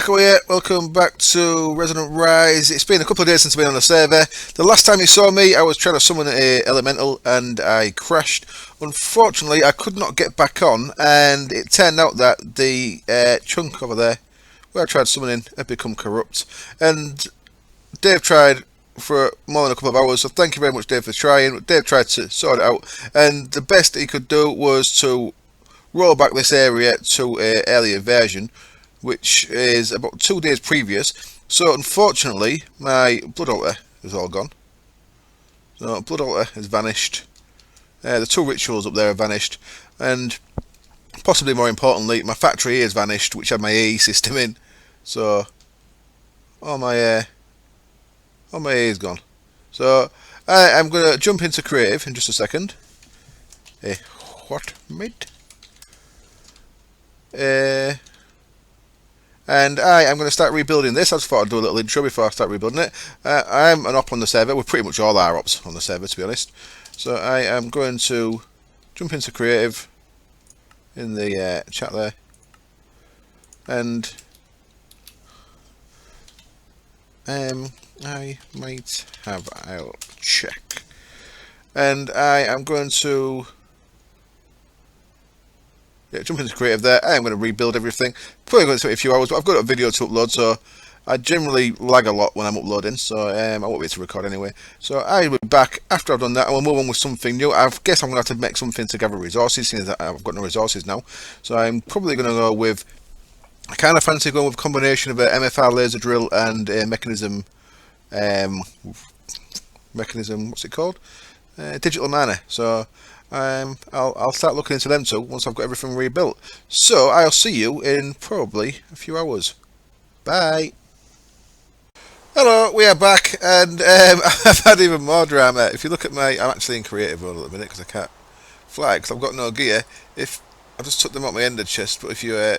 Michael here, welcome back to Resonant Rise. It's been a couple of days since I've been on the server. The last time you saw me, I was trying to summon a elemental and I crashed. Unfortunately, I could not get back on, and it turned out that the chunk over there, where I tried summoning, had become corrupt. And Dave tried for more than a couple of hours, so thank you very much, Dave, for trying. Dave tried to sort it out, and the best he could do was to roll back this area to an earlier version, which is about 2 days previous. So unfortunately my blood altar is all gone. So blood altar has vanished, the 2 rituals up there have vanished, and possibly more importantly my factory has vanished, which had my AE system in. So all my AE is gone. So I'm going to jump into creative in just a second. What mate? And I'm going to start rebuilding this. I just thought I'd do a little intro before I start rebuilding it. I'm an op on the server. We're pretty much all our ops on the server, to be honest. So I am going to jump into creative in the chat there. And I might have, I'll check. And I am going to jump into creative there. I'm going to rebuild everything. Probably going to take a few hours, but I've got a video to upload, so I generally lag a lot when I'm uploading, so I won't be able to record anyway. So I will be back after I've done that, and we'll move on with something new. I guess I'm going to have to make something to gather resources, seeing that I've got no resources now. So I'm probably going to go with, I kind of fancy going with a combination of a MFR laser drill and a mechanism, what's it called? Digital mana. So I'll start looking into them too once I've got everything rebuilt. So I'll see you in probably a few hours. Bye. Hello, we are back, and I've had even more drama. If you look at I'm actually in creative mode at the minute because I can't fly because I've got no gear. If I just took them out my ender chest, but if you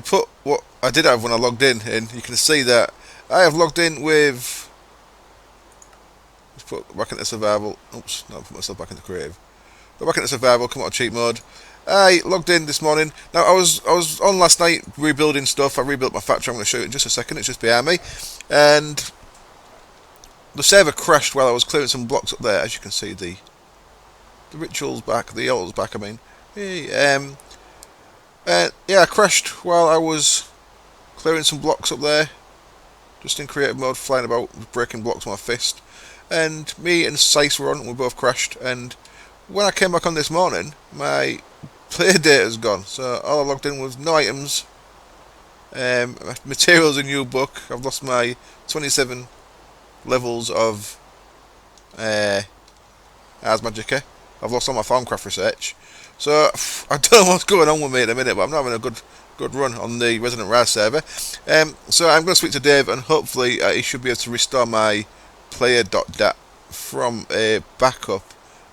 put what I did have when I logged in, you can see that I have logged in with. Let's put back into survival. Oops, no, put myself back into creative. Go back into survival. Come out of cheat mode. I logged in this morning. Now I was on last night rebuilding stuff. I rebuilt my factory. I'm going to show you in just a second. It's just behind me, and the server crashed while I was clearing some blocks up there. As you can see, the ritual's back. The altar's back. I mean, yeah, I crashed while I was clearing some blocks up there. Just in creative mode, flying about, breaking blocks with my fist. And me and Sice were on, and we both crashed. And when I came back on this morning, my player data's gone. So all I logged in was no items, materials in new book. I've lost my 27 levels of Ars Magica. I've lost all my Farmcraft research. So I don't know what's going on with me at the minute, but I'm not having a good run on the Resonant Rise server. So I'm going to speak to Dave, and hopefully he should be able to restore my player.dat from a backup,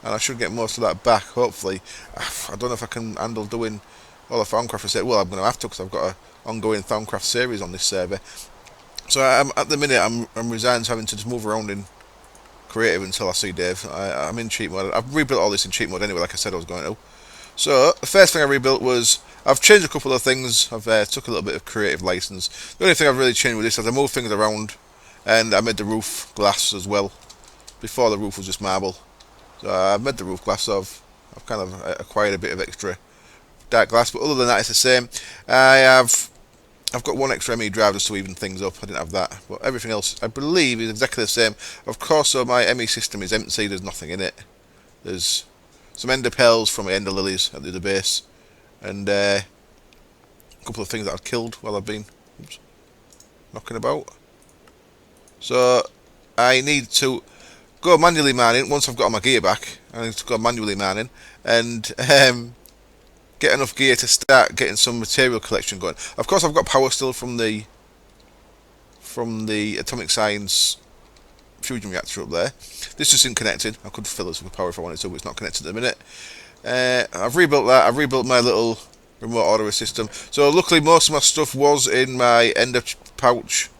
and I should get most of that back, hopefully. I don't know if I can handle doing all the Farmcraft research. Well, I'm going to have to, because I've got an ongoing Farmcraft series on this server. So at the minute I'm resigned to having to just move around in creative until I see Dave. I'm in cheat mode. I've rebuilt all this in cheat mode anyway, like I said I was going to. So the first thing I rebuilt was, I've changed a couple of things. I've took a little bit of creative license. The only thing I've really changed with this is I moved things around, and I made the roof glass as well. Before the roof was just marble. So I've made the roof glass, so I've kind of acquired a bit of extra dark glass, but other than that it's the same. I've got one extra ME drive just to even things up. I didn't have that, but everything else I believe is exactly the same. Of course, so my ME system is empty. There's nothing in it. There's some ender pearls from my ender lilies at the other base, and a couple of things that I've killed while I've been knocking about. So I need to go manually mining once I've got all my gear back. I need to go manually mining and get enough gear to start getting some material collection going. Of course, I've got power still from the atomic science fusion reactor up there. This just isn't connected. I could fill this with power if I wanted to, but it's not connected at the minute. I've rebuilt that. I've rebuilt my little remote order system. So luckily, most of my stuff was in my ender pouch.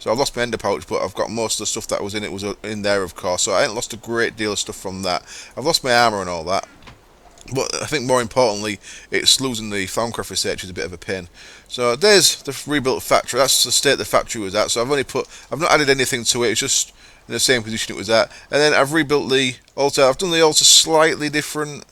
So I've lost my ender pouch, but I've got most of the stuff that was in it was in there, of course. So I ain't lost a great deal of stuff from that. I've lost my armour and all that. But I think more importantly, it's losing the Thaumcraft research is a bit of a pain. So there's the rebuilt factory. That's the state the factory was at. So I've not added anything to it. It's just in the same position it was at. And then I've rebuilt the altar. I've done the altar slightly different.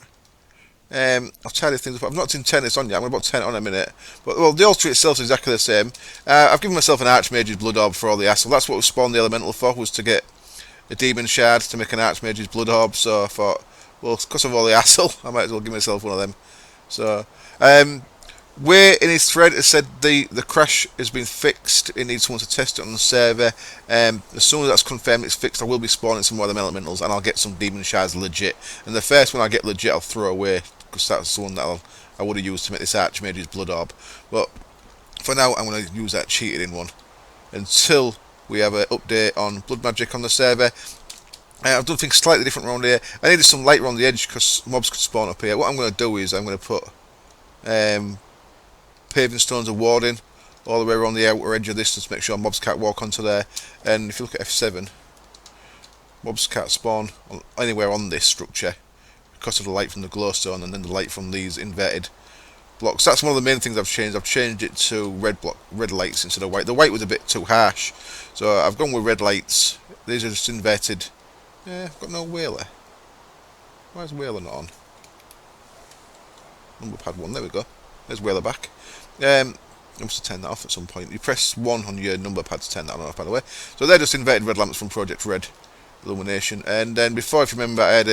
I've tidied things up. I've not done tennis on yet. I'm going to put 10 on in a minute. But well, the altar itself is exactly the same. I've given myself an Archmage's Blood Orb for all the hassle. That's what we spawned the Elemental for, was to get a Demon Shard to make an Archmage's Blood Orb. So I thought, well, because of all the hassle, I might as well give myself one of them. So, Way in his thread has said the crash has been fixed. It needs someone to test it on the server. As soon as that's confirmed it's fixed, I will be spawning some more of them elementals, and I'll get some demon shards legit. And the first one I get legit, I'll throw away, because that's the one that I would have used to make this Archmage's Blood Orb. But for now, I'm going to use that cheated in one until we have an update on blood magic on the server. I've done things slightly different around here. I needed some light around the edge because mobs could spawn up here. What I'm going to do is I'm going to put paving stones of warding all the way around the outer edge of this to make sure mobs can't walk onto there. And if you look at F7, mobs can't spawn anywhere on this structure because of the light from the glowstone and then the light from these inverted blocks. That's one of the main things I've changed. I've changed it to red lights instead of white. The white was a bit too harsh, so I've gone with red lights. These are just inverted. Yeah, I've got no whaler. Why is whaler not on? Number pad 1, there we go. There's whaler back. I must have turned that off at some point. You press 1 on your number pad to turn that on off, by the way. So they're just inverted red lamps from Project Red Illumination. And then before, if you remember, I had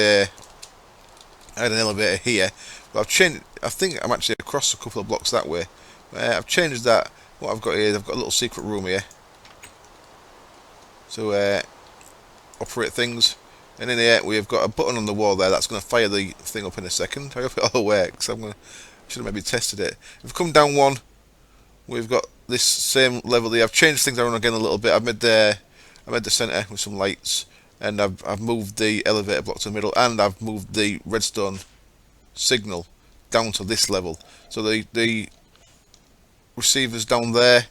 an elevator here. But I've changed. I think I'm actually across a couple of blocks that way. I've changed that. What I've got here, I've got a little secret room here to operate things. And in here we've got a button on the wall there that's going to fire the thing up in a second. I hope it all works. Should have maybe tested it. If we come down one, we've got this same level there. I've changed things around again a little bit. I made the centre with some lights, and I've moved the elevator block to the middle, and I've moved the redstone signal down to this level. So the receiver's down there.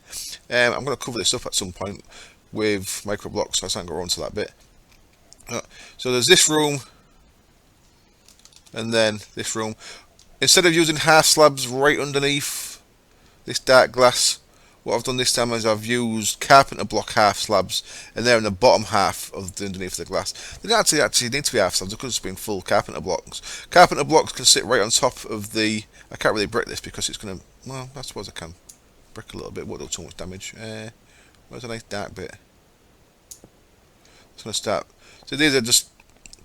I'm going to cover this up at some point with micro blocks, so I can't go on to that bit. So there's this room, and then this room. Instead of using half slabs right underneath this dark glass, what I've done this time is I've used carpenter block half slabs, and they're in the bottom half of the underneath the glass. They don't actually need to be half slabs. They could have just been full carpenter blocks. Carpenter blocks can sit right on top of the. I can't really break this because it's gonna. Well, I suppose I can break a little bit. Won't do too much damage. Where's a nice dark bit? It's gonna start. So these are just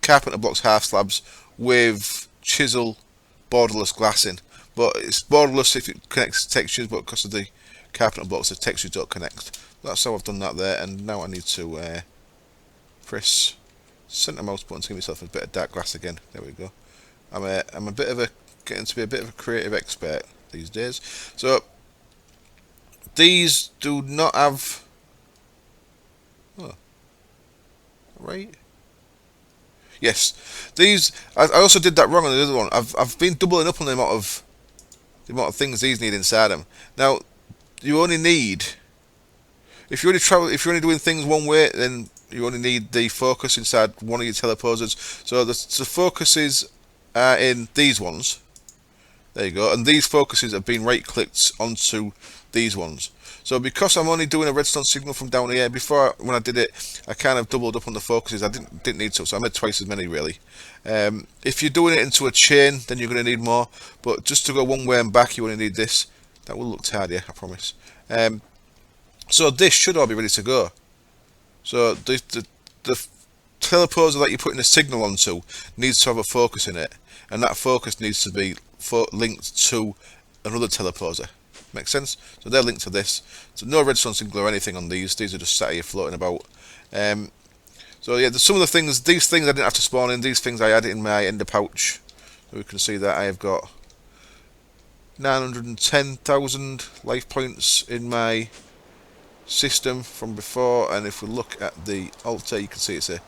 carpenter blocks half slabs with chisel borderless glassing, but it's borderless if it connects to textures, but because of the carpenter blocks the textures don't connect. That's how I've done that there, and now I need to press centre mouse button to give myself a bit of dark glass again. There we go. I'm a bit of a getting to be a bit of a creative expert these days. So these do not have right. Yes, these. I also did that wrong on the other one. I've been doubling up on the amount of things these need inside them. Now, you only need if you're only doing things one way, then you only need the focus inside one of your teleposers. So the focuses are in these ones. There you go. And these focuses have been right clicked onto these ones. So because I'm only doing a redstone signal from down here, before when I did it, I kind of doubled up on the focuses. I didn't need to, so I made twice as many really. If you're doing it into a chain, then you're going to need more. But just to go one way and back, you only need this. That will look tidier, I promise. So this should all be ready to go. So the teleposer that you're putting the signal onto needs to have a focus in it, and that focus needs to be linked to another teleposer. Makes sense? So they're linked to this. So no redstone signal or anything on these. These are just sat here floating about. So yeah, some of the things, these things I didn't have to spawn in. These things I added in my ender pouch. So we can see that I have got 910,000 life points in my system from before. And if we look at the altar, you can see it's a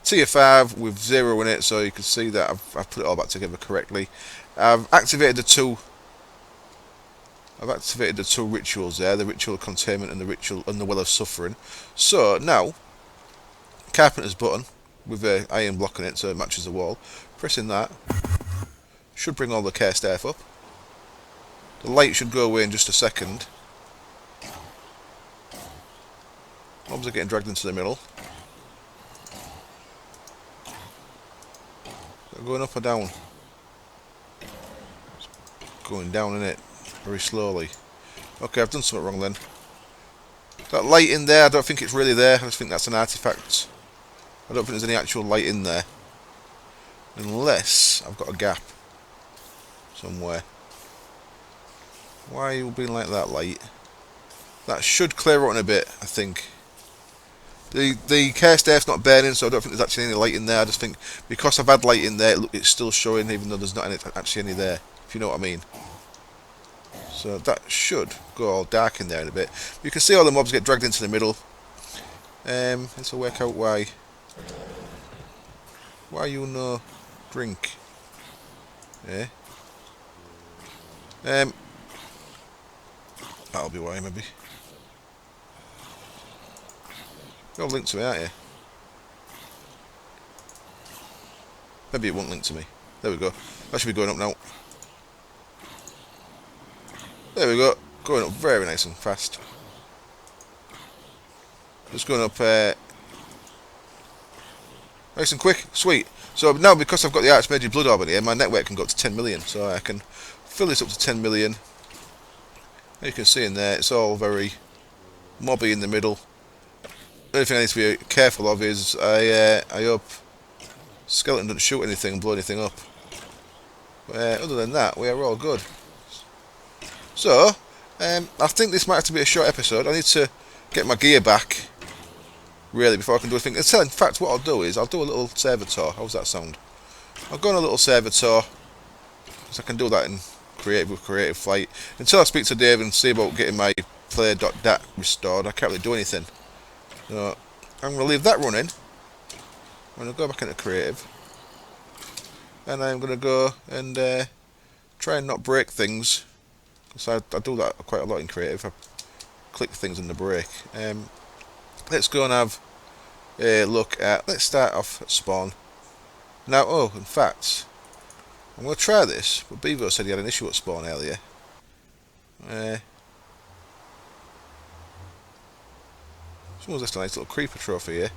tier 5 with 0 in it. So you can see that I've put it all back together correctly. I've activated the two rituals there, the ritual of containment and the well of suffering. So now, carpenter's button with an iron block on it so it matches the wall. Pressing that Should bring all the care staff up. The light should go away in just a second. Mobs are getting dragged into the middle. They're going up or down? It's going down, isn't it? Very slowly. Okay, I've done something wrong then. That light in there, I don't think it's really there. I just think that's an artifact. I don't think there's any actual light in there. Unless I've got a gap somewhere. Why are you being like that, light? That should clear out in a bit, I think. The care staff's not burning, so I don't think there's actually any light in there. I just think because I've had light in there, it's still showing, even though there's not actually any there, if you know what I mean. So that should go all dark in there in a bit. You can see all the mobs get dragged into the middle. Let's work out why. Why you no drink? Yeah. That'll be why, maybe. You're linked to me, aren't you? Maybe it won't link to me. There we go. That should be going up now. There we go. Going up very nice and fast. Just going up nice and quick. Sweet. So now, because I've got the Archmage Blood Orb in here, my network can go up to 10 million. So I can fill this up to 10 million. You can see in there, it's all very mobby in the middle. The only thing I need to be careful of is I hope Skeleton doesn't shoot anything and blow anything up. But, other than that, we are all good. So, I think this might have to be a short episode. I need to get my gear back, really, before I can do anything. In fact, what I'll do is I'll do a little server tour. How's that sound? I'll go on a little server tour, because I can do that in creative flight. Until I speak to Dave and see about getting my player.dat restored, I can't really do anything. So, I'm going to leave that running. I'm going to go back into creative. And I'm going to go and try and not break things. Because I do that quite a lot in creative. I click things in the break. Let's go and have a look at... Let's start off at spawn. Now, oh, in fact, I'm going to try this. But Bevo said he had an issue at spawn earlier. Someone's just a nice little creeper trophy here.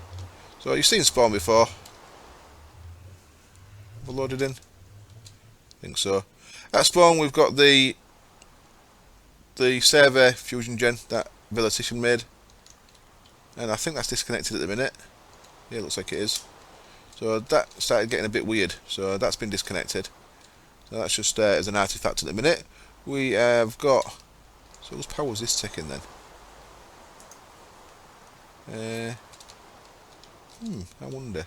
So you've seen spawn before. Have I loaded in? I think so. At spawn we've got the server fusion gen that Velotition made. And I think that's disconnected at the minute. Yeah, it looks like it is. So that started getting a bit weird. So that's been disconnected. So that's just as an artifact at the minute. We have got... So whose power is this taking then? I wonder.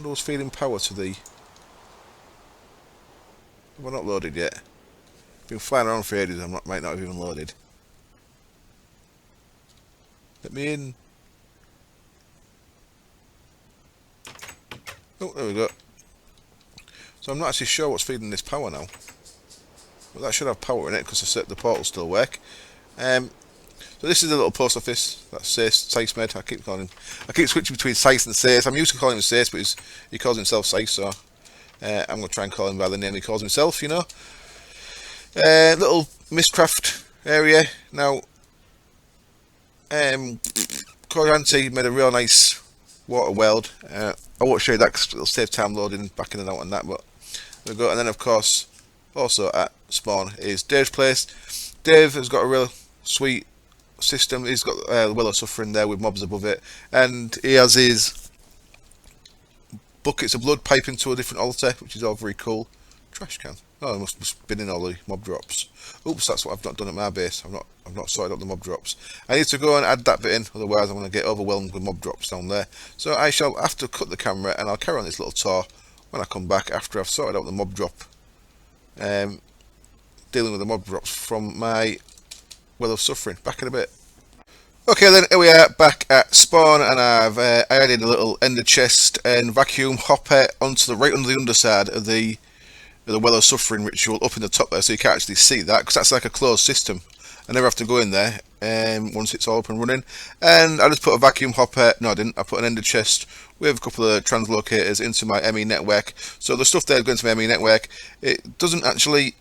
What's feeding power to the... Have I not loaded yet? Been flying around for ages, might not have even loaded. Let me in. Oh, there we go. So I'm not actually sure what's feeding this power now. But that should have power in it because the portals still work. So this is the little post office that Sace made. I keep switching between Sace and Sace. I'm used to calling him Sace, but he calls himself Sace, so I'm going to try and call him by the name he calls himself, you know. Little Mistcraft area. Now, Corianti made a real nice water world. I won't show you that because it'll save time loading back in and out on that, but there we go. And then, of course, also at spawn is Dave's place. Dave has got a real sweet system. He's got Well of Suffering there with mobs above it, and he has his buckets of blood pipe into a different altar, which is all very cool. Trash can. Oh, I must be spinning all the mob drops. Oops, that's what I've not done at my base. I've not sorted out the mob drops. I need to go and add that bit in, otherwise I'm going to get overwhelmed with mob drops down there. So I shall have to cut the camera, and I'll carry on this little tour when I come back after I've sorted out the mob drop. Dealing with the mob drops from my Well of Suffering. Back in a bit. Okay then, here we are back at spawn, and I've added a little ender chest and vacuum hopper onto right under the underside of the Well of Suffering ritual up in the top there, so you can't actually see that because that's like a closed system. I never have to go in there. once it's all up and running. And I just put a vacuum hopper, no I didn't, I put an ender chest with a couple of translocators into my ME network. So the stuff there is going to my ME network. It doesn't actually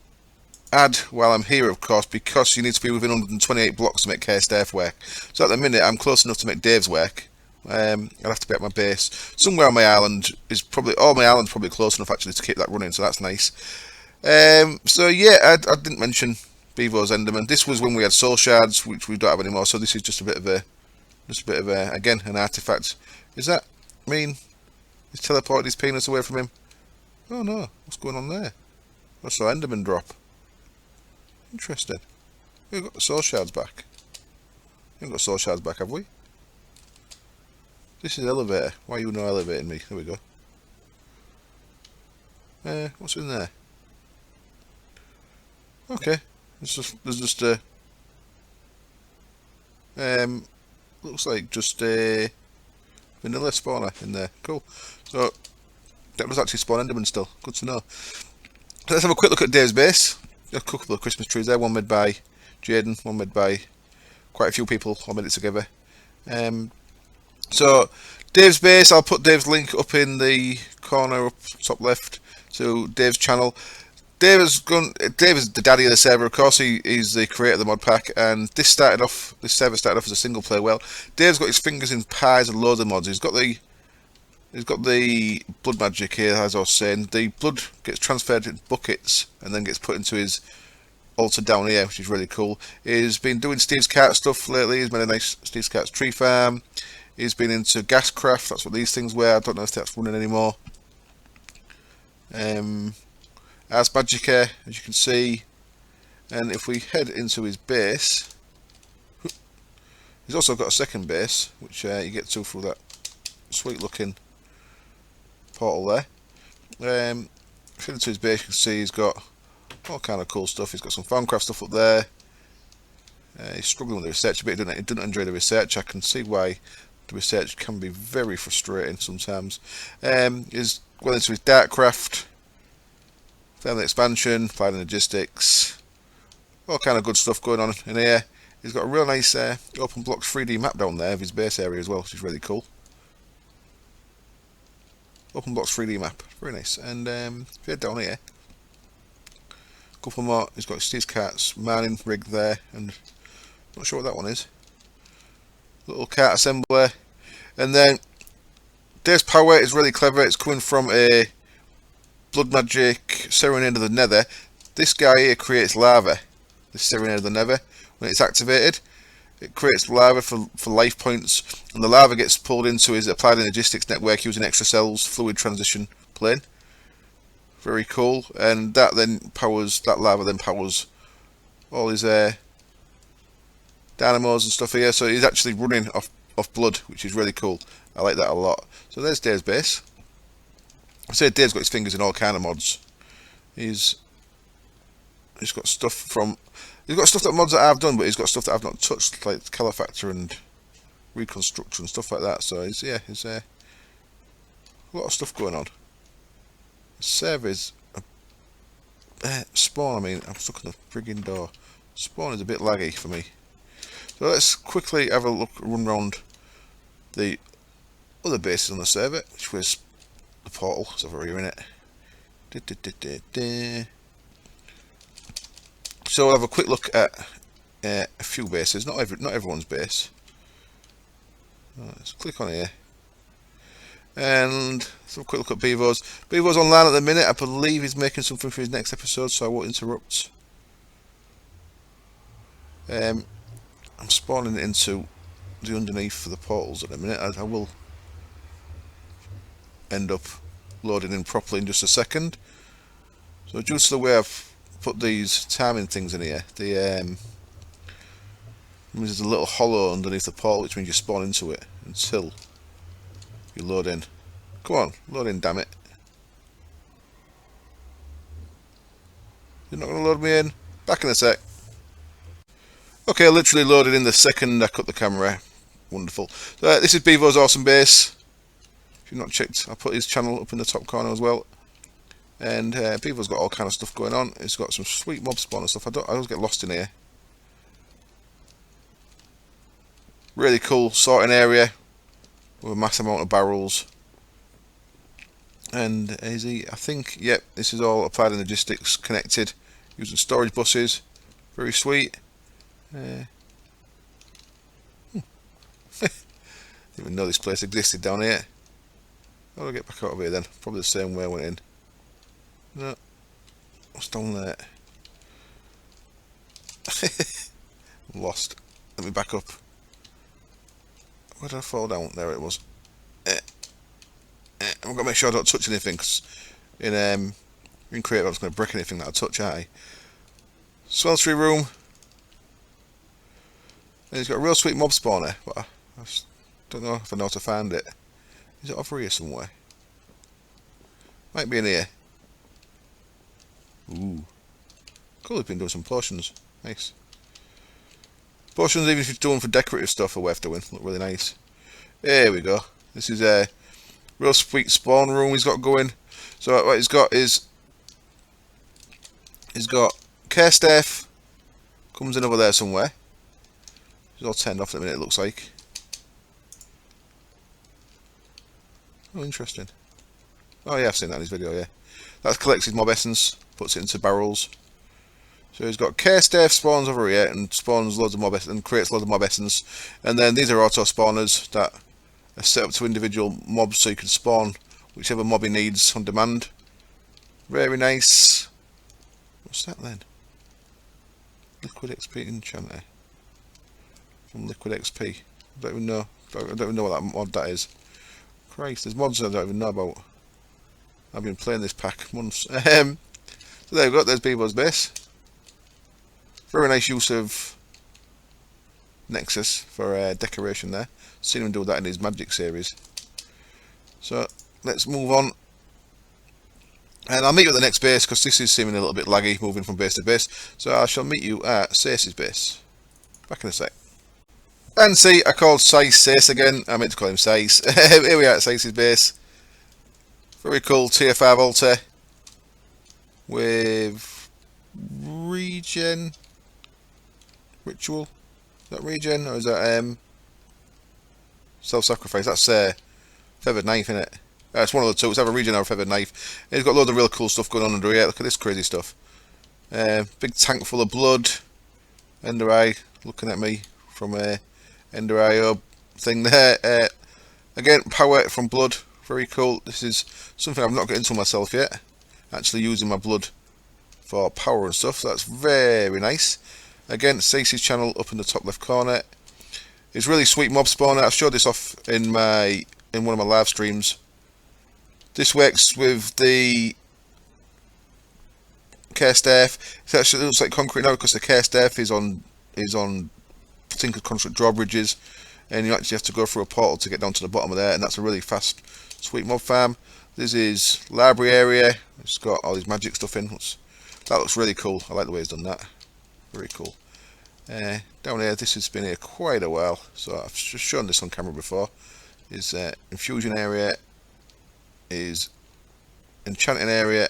add while I'm here, of course, because you need to be within 128 blocks to make KSDF work. So at the minute I'm close enough to make Dave's work. I'll have to be at my base somewhere on my island. Is probably my island's probably close enough actually to keep that running, so that's nice. So yeah, I didn't mention Bevo's Enderman. This was when we had soul shards, which we don't have anymore. So this is just a bit of a again an artifact. Is that mean he's teleported his penis away from him? Oh no, what's going on there? I saw Enderman drop. Interesting. We've got the soul shards back. We haven't got soul shards back, have we? This is elevator. Why are you not elevating me? There we go. What's in there? Okay. There's just a looks like just a vanilla spawner in there. Cool. So that was actually spawn Enderman still. Good to know. So let's have a quick look at Dave's base. A couple of Christmas trees there. One made by Jaden, one made by quite a few people. All made it together. So Dave's base, I'll put Dave's link up in the corner up top left to Dave's channel. Dave is the daddy of the server, of course. He's the creator of the mod pack, and this server started off as a single player. Well, Dave's got his fingers in pies and loads of mods. He's got the blood magic here, as I was saying. The blood gets transferred in buckets and then gets put into his altar down here, which is really cool. He's been doing Steve's Cart stuff lately. He's made a nice Steve's Cart's tree farm. He's been into gas craft. That's what these things were. I don't know if that's running anymore. As Magica, as you can see, and if we head into his base, he's also got a second base, which you get to through that sweet looking portal there. If you head into his base, you can see he's got all kind of cool stuff. He's got some farmcraft stuff up there. He's struggling with the research a bit. He doesn't enjoy the research. I can see why the research can be very frustrating sometimes. He's well into his Darkcraft, family expansion, flying logistics, all kind of good stuff going on in here. He's got a real nice open blocks 3D map down there of his base area as well, which is really cool. Open blocks 3D map, very nice. And if you head down here, a couple more. He's got Steve's Cart's mining rig there, and not sure what that one is. Little cart assembler, and then Dave's power is really clever. It's coming from a blood magic Serenade of the Nether. This guy here creates lava. This Serenade of the Nether, when it's activated, it creates lava for life points, and the lava gets pulled into his applied logistics network using extra cells fluid transition plane. Very cool, and that lava then powers all his dynamos and stuff here. So he's actually running off blood, which is really cool. I like that a lot. So there's Dave's base. I say Dave's got his fingers in all kind of mods. He's got stuff that mods that I've done, but he's got stuff that I've not touched, like Califactor and Reconstruction and stuff like that. So he's a lot of stuff going on. The server is spawn. I mean, I'm stuck in the frigging door. Spawn is a bit laggy for me. So let's quickly have a run round the other bases on the server, which was the portal. So we're in it. So we'll have a quick look at a few bases. Not everyone's base. Let's click on here. And let's have a quick look at Bevo's. Bevo's online at the minute. I believe he's making something for his next episode, so I won't interrupt. I'm spawning into the underneath for the portals at the minute. I will end up loading in properly in just a second. So due to the way I've put these timing things in here, there's a little hollow underneath the portal, which means you spawn into it until you load in. Come on, load in, damn it. You're not going to load me in? Back in a sec. Okay, I literally loaded in the second I cut the camera. Wonderful. So, this is Bevo's awesome base. If you've not checked, I'll put his channel up in the top corner as well. And Bevo's got all kind of stuff going on. He's got some sweet mob spawner stuff. I always get lost in here. Really cool sorting area with a massive amount of barrels. And I think, yep, this is all applied in logistics, connected using storage buses. Very sweet. Didn't even know this place existed down here. How do I get back out of here then? Probably the same way I went in. No. What's down there? I'm lost. Let me back up. Where did I fall down? There it was. I've got to make sure I don't touch anything, because in Creative I'm just going to break anything that I touch, aren't I? Smeltery room. And he's got a real sweet mob spawner, but I just don't know if I know how to find it. Is it over here somewhere? Might be in here. Ooh. Cool, he's been doing some potions. Nice. Potions, even if you're doing for decorative stuff or worth doing, look really nice. Here we go. This is a real sweet spawn room he's got going. So what he's got is he's got care staff comes in over there somewhere. He's all turned off at the minute, it looks like. Oh, interesting. Oh yeah, I've seen that in his video, yeah. That collects his mob essence, puts it into barrels. So he's got care staff spawns over here and spawns loads of mob essence and creates loads of mob essence. And then these are auto spawners that are set up to individual mobs so you can spawn whichever mob he needs on demand. Very nice. What's that then? Liquid XP enchanter. From Liquid XP. I don't even know what that mod that is. Christ, there's mods I don't even know about. I've been playing this pack months. So there we go, there's Beebo's base. Very nice use of Nexus for decoration there. Seen him do that in his Magic series. So let's move on. And I'll meet you at the next base because this is seeming a little bit laggy moving from base to base. So I shall meet you at Sace's base. Back in a sec. And see, I called Sace again. I meant to call him Sace. Here we are at Sace's base. Very cool tier 5 altar with regen ritual. Is that regen or is that self-sacrifice? That's feathered knife, isn't it? It's one of the two. It's either regen or a feathered knife. And he's got loads of real cool stuff going on under here. Look at this crazy stuff. Big tank full of blood. Ender Eye looking at me from Ender Eye thing there. Again, power from blood. Very cool. This is something I've not got into myself yet. Actually using my blood for power and stuff. So that's very nice. Again, Sace's channel up in the top left corner. It's really sweet mob spawner. I've showed this off in one of my live streams. This works with the care staff. It actually looks like concrete now because the care staff is on tinkered construct drawbridges, and you actually have to go through a portal to get down to the bottom of there, and that's a really fast, sweet mob farm. This is library area. It's got all these magic stuff in. That looks really cool. I like the way he's done that. Very cool. Down here, this has been here quite a while, so I've just shown this on camera before. Is infusion area, is enchanting area.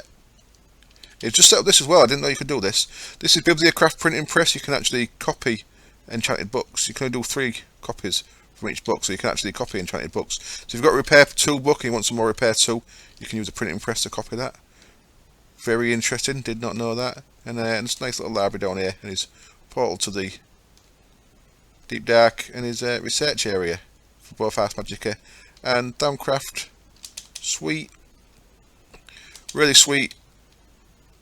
It's just set up this as well. I didn't know you could do this. This is Bibliocraft printing press. You can actually copy enchanted books. You can only do 3 copies from each book, so you can actually copy enchanted books. So if you've got a repair 2 book and you want some more repair 2, you can use a printing press to copy that. Very interesting. Did not know that. And it's a nice little library down here, and his portal to the Deep Dark, and his research area for both Ars Magica and Thaumcraft. Sweet. Really sweet.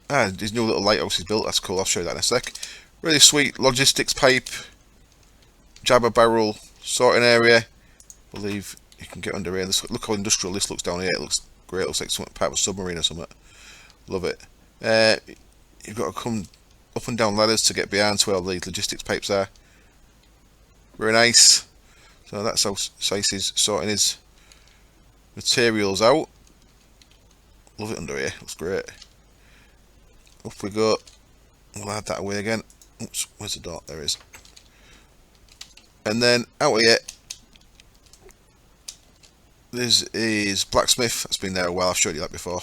His new little lighthouse is built. That's cool. I'll show you that in a sec. Really sweet logistics pipe, jabber barrel, sorting area. I believe you can get under here. Look how industrial this looks down here. It looks great. It looks like some part of a submarine or something. Love it. You've got to come up and down ladders to get behind where all these logistics pipes are. Very nice. So that's how Sace is sorting his materials out. Love it under here. Looks great. Up we go. We'll add that away again. Oops, where's the dot? There it is. And then out here, this is blacksmith. That's been there a while. I've showed you that before.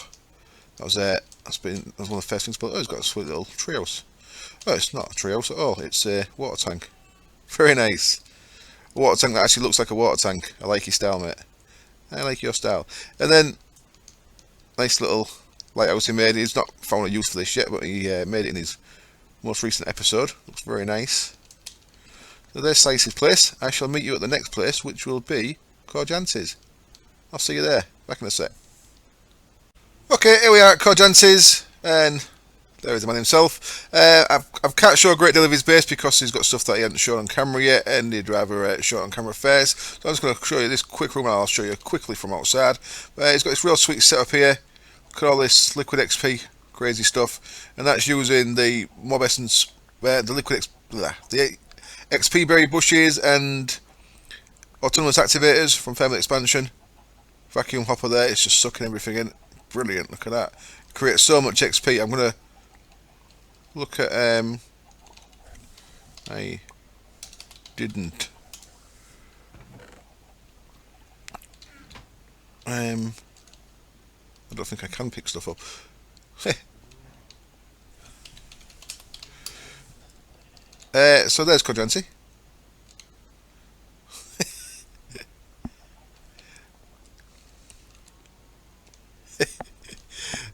That was one of the first things. But oh, it's got a sweet little treehouse. Oh, it's not a treehouse at all. It's a water tank. Very nice. a water tank that actually looks like a water tank. I like your style, mate. I like your style. And then, nice little lighthouse he made. He's not found a use for this yet, but he made it in his most recent episode. Looks very nice. So there's Slice's place. I shall meet you at the next place, which will be Corjance's. I'll see you there. Back in a sec. Okay, here we are at Corjance's, and there is the man himself. I can't show a great deal of his base because he's got stuff that he hasn't shown on camera yet, and he'd rather show it on camera first. So I'm just going to show you this quick room, and I'll show you quickly from outside. He's got this real sweet setup here. Look at all this liquid XP, crazy stuff, and that's using the Mob Essence, the the XP berry bushes and autonomous activators from Thermal Expansion. Vacuum hopper there, it's just sucking everything in. Brilliant, look at that. Creates so much XP. I'm going to look at, I didn't. I don't think I can pick stuff up. So there's Corjance.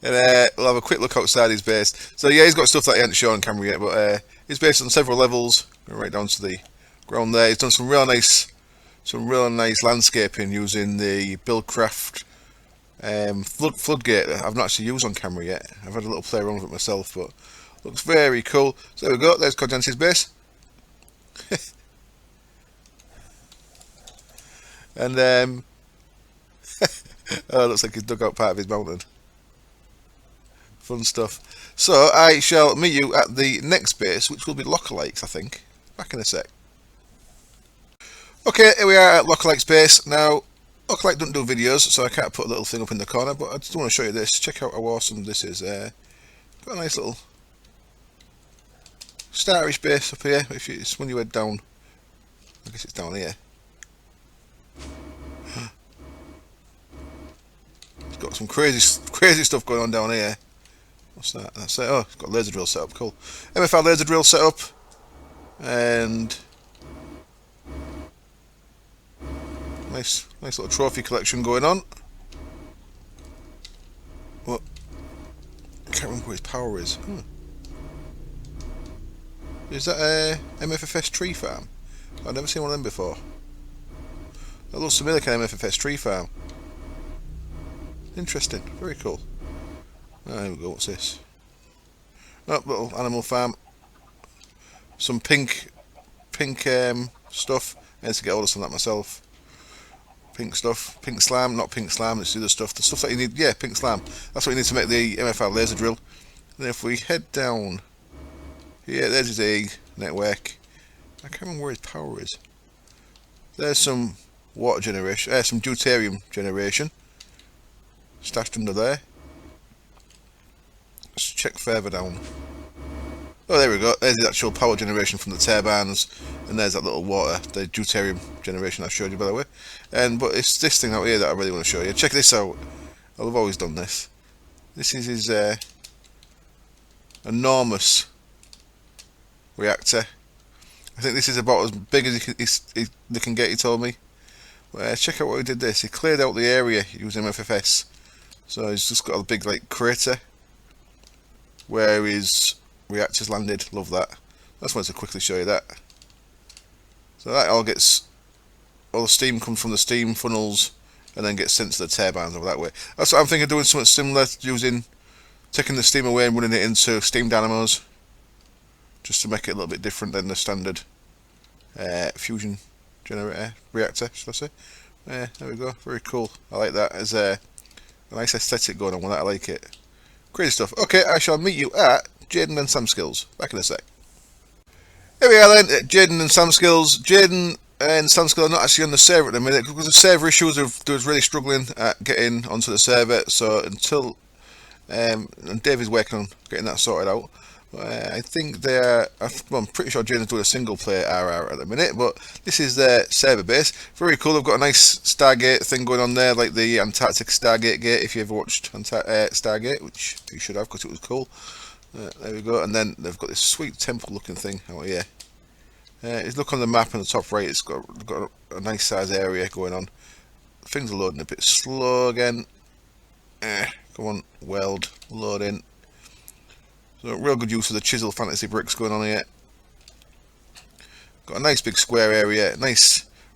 And we'll have a quick look outside his base. So yeah, he's got stuff that he hasn't shown on camera yet, but he's based on several levels, right down to the ground there. He's done some real nice landscaping using the Buildcraft floodgate that I've not actually used on camera yet. I've had a little play around with it myself, but looks very cool. So there we go, there's Corjance's base. And oh, looks like he's dug out part of his mountain. Fun stuff. So I shall meet you at the next base, which will be Lockerlikes, I think. Back in a sec. Okay, here we are at Lockerlikes base. Now, Lockerlike don't do videos, so I can't put a little thing up in the corner, but I just want to show you this. Check out how awesome this is. Got a nice little starish base up here. It's when you head down. I guess it's down here. It's got some crazy stuff going on down here. What's that? That's it. Oh, it's got a laser drill set up. Cool. MFR laser drill set up, and nice little trophy collection going on. What? I can't remember what his power is. Is that a MFFS tree farm? I've never seen one of them before. That looks similar to an MFFS tree farm. Interesting. Very cool. There we go, what's this? Oh, little animal farm. Some pink stuff. I need to get hold of some of that myself. Pink stuff. Pink slime, not pink slime, it's the other stuff. The stuff that you need, yeah, pink slime. That's what you need to make the MFR laser drill. And then if we head down here, there's his egg network. I can't remember where his power is. There's some water generation, some deuterium generation. Stashed under there. Let's check further down. Oh, there we go. There's the actual power generation from the turbines, and there's that little water, the deuterium generation I showed you, by the way. But it's this thing out here that I really want to show you. Check this out. I've always done this. This is his enormous reactor. I think this is about as big as they can get, he told me. Check out what he did this. He cleared out the area using MFFS. So he's just got a big crater where his reactors landed. Love that. I just wanted to quickly show you that. So that all the steam comes from the steam funnels and then gets sent to the turbines over that way. That's what I'm thinking of doing, something similar, taking the steam away and running it into steam dynamos, just to make it a little bit different than the standard fusion generator reactor, should I say. There we go, very cool. I like that. There's a nice aesthetic going on with that, I like it. Crazy stuff. Okay, I shall meet you at Jaden and Sam Skills. Back in a sec. Here we are then, at Jaden and Sam Skills. Jaden and Sam Skills are not actually on the server at the minute because of server issues. They was really struggling at getting onto the server. So until and Dave is working on getting that sorted out. I think I'm pretty sure Jaden's doing a single player RR at the minute, but this is their server base. Very cool. They've got a nice Stargate thing going on there, like the Antarctic Stargate gate, if you ever watched Stargate, which you should have because it was cool. There we go. And then they've got this sweet temple looking thing out here. Look on the map on the top right, it's got a nice size area going on. Things are loading a bit slow again. Come on, weld, load in. So real good use of the chisel fantasy bricks going on here. Got a nice big square area,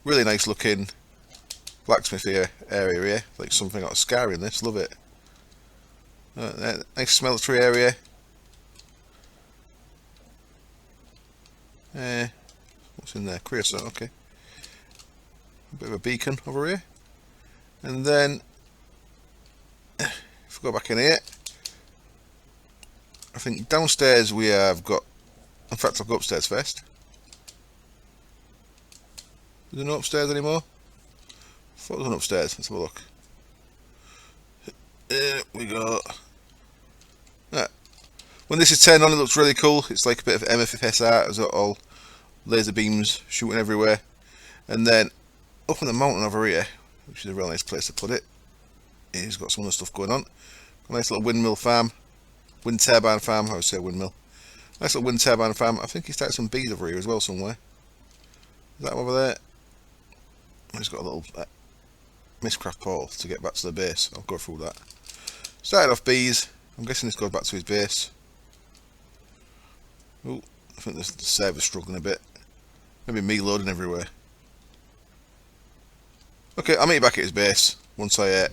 really nice looking blacksmith area here, like something out of Skyrim. This, love it. Nice smeltery area. What's in there? Creosote, okay. A bit of a beacon over here. And then, if we go back in here, I think downstairs we have got, in fact I'll go upstairs first. Is there no upstairs anymore? I thought there was one upstairs, let's have a look. Here we go. When this is turned on, it looks really cool. It's like a bit of MFFS art, it's got all laser beams shooting everywhere. And then up on the mountain over here, which is a real nice place to put it, he's got some other stuff going on. A nice little windmill farm, wind turbine farm. I would say windmill. Nice little wind turbine farm. I think he started some bees over here as well somewhere. Is that over there? He's got a little Mistcraft portal to get back to the base. I'll go through that. Started off bees. I'm guessing this goes back to his base. Oh, I think the server's struggling a bit. Maybe me loading everywhere. Okay, I'll meet you back at his base once I.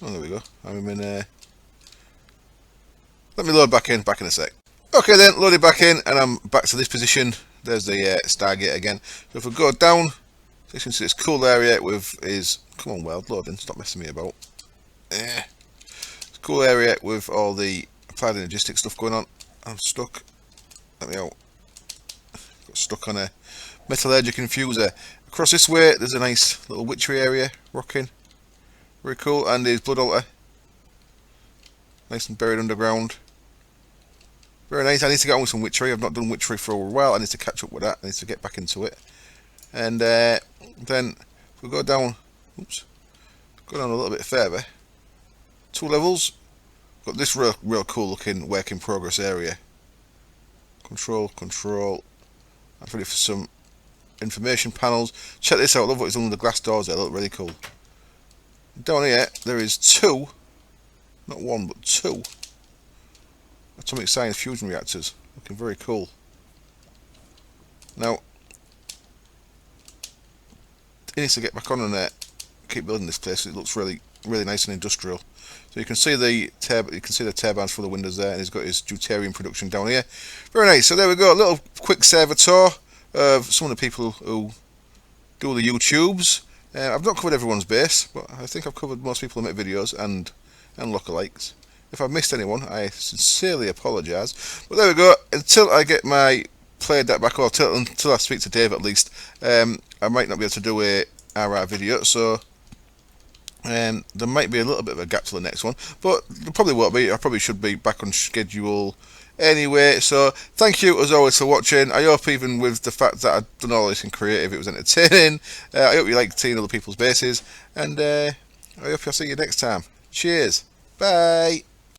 Oh, there we go. I'm in. Let me load back in a sec. Okay then, loaded back in, and I'm back to this position. There's the Stargate again. So if we go down, you can see this cool area with his. Come on, weld, loading. Stop messing me about. It's a cool area with all the applied energistic stuff going on. I'm stuck. Let me out. Got stuck on a metallurgic infuser. Across this way, there's a nice little witchery area, rocking. Very cool. And his blood altar. Nice and buried underground. Very nice. I need to get on with some witchery. I've not done witchery for a while. I need to catch up with that. I need to get back into it. And then if we go down, oops, go down a little bit further. 2 levels. Got this real cool looking work in progress area. Control. I'm ready for some information panels. Check this out. I love what is under the glass doors there. They look really cool. Down here there is 2, not 1 but 2 atomic science fusion reactors. Looking very cool. Now he needs to get back on and keep building this place. It looks really nice and industrial. So you can see the turbines for the windows there, and he's got his deuterium production down here. Very nice. So there we go. A little quick server tour of some of the people who do the YouTubes. I've not covered everyone's base, but I think I've covered most people who make videos and lookalikes. If I've missed anyone, I sincerely apologise. But there we go. Until I get my player deck back, or until I speak to Dave at least, I might not be able to do a RR video. So there might be a little bit of a gap to the next one, but there probably won't be. I probably should be back on schedule anyway. So thank you as always for watching. I hope even with the fact that I've done all this in creative, it was entertaining. I hope you liked seeing other people's bases, and I hope I'll see you next time. Cheers. Bye.